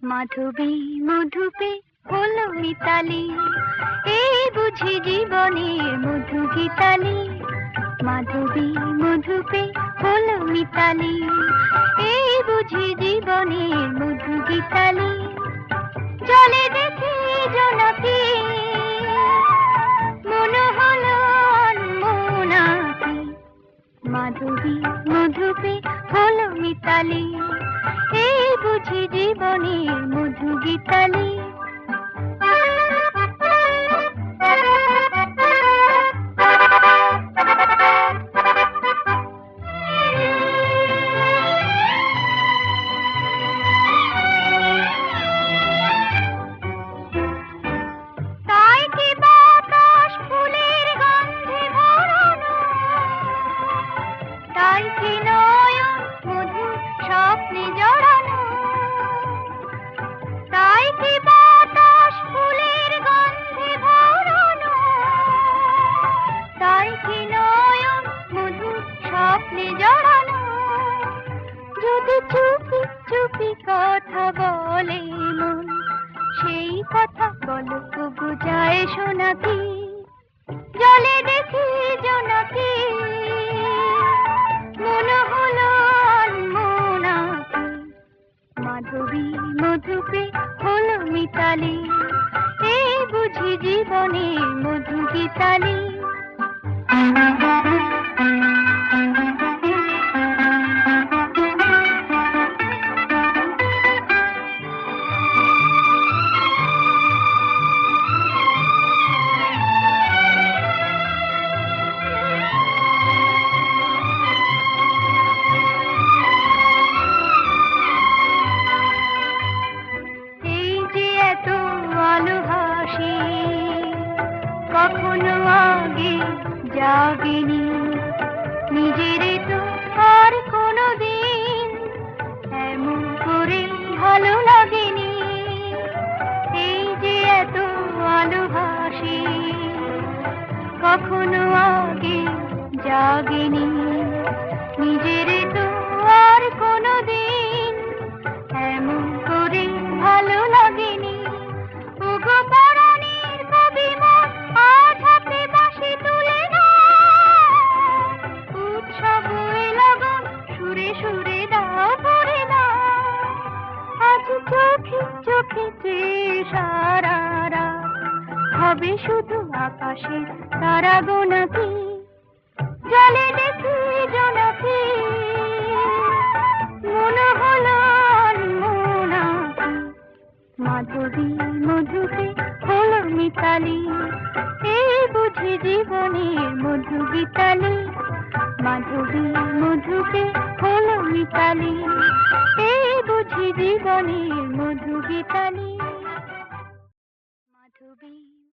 মাধবী মধুপে হলো মিতালি, এই বুঝি জীবনের মধু গীতালি। মাধবী মধুপে হলো মিতালি, এই বুঝি জীবনের মধু গীতালি। জলে দেখি জোনাকি, মনে হলো অনমনাকি। মাধবী মধুপে হলো মিতালি, এই বুঝি জীবনের মধু গীতালি। তাই কি বাতাস ফুলের গন্ধে ভরানো, তাই কি নয়ন মধু স্বপ্নে জড়ানো। তাই কি বাতাস ফুলের গন্ধে ভরানো, তাই কি নয়ন মধু স্বপ্নে জড়ানো। যদি চুপি চুপি কথা বলে মন, সেই কথা গল্প বুঝায় শোনাকি। জলে দেখি জোনাকি, মনে হলো অনমনাকি। মাধবী মধুপে হলো মিতালি, এই বুঝি জীবনের মধু গীতালি। কখনো আগে জাগেনি, নিজের তো আর কোনো দিন এমন করে ভালো লাগেনি। এই যে এত ভালোবাসি, কখনো আগে জাগেনি, নিজের তো আর কোনো দিন এমন করে ভালো লাগেনি। ওগো পরাণের কবি মন, আজ হাতে বাঁশি তুলে নাও, উৎসব লগন সুরে সুরে দাও ভরে দাও। আজ চোখে চোখে চেয়ে সারা রাত হবে শুধু আকাশের তারা গোনাকি। জলে দেখি জোনাকি, মনে হলো অনমনাকি। মাধবী মধুপে হলো মিতালি, এই বুঝি জীবনের মধু গীতালি। মাধবী মধুপে হলো মিতালি, এই বুঝি জীবনের মধু গীতালি। মাধবী